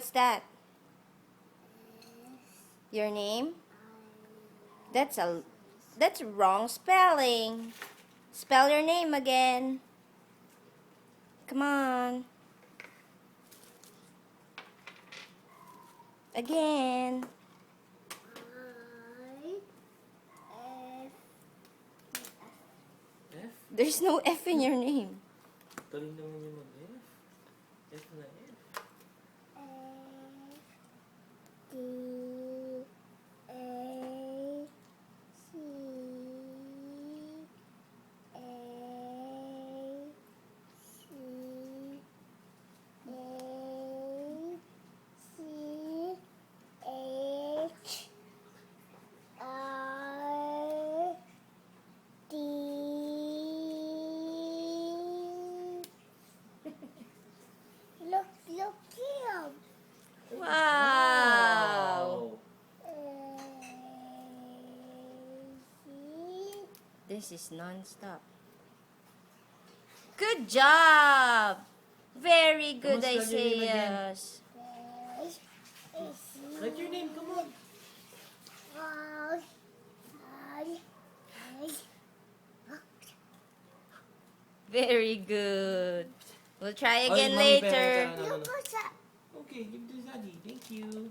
What's that? Your name? That's wrong spelling. Spell your name again. Come on. Again. F? There's no F in your name. Galing naman yung mag-F. F na F. Look here. Wow. This is non-stop. Good job. Very good, Come on, spell your name again. Isaias. Write your name, come on. Very good. We'll try Oh, again mommy, later. no. Okay, give to Zaddy. Thank you.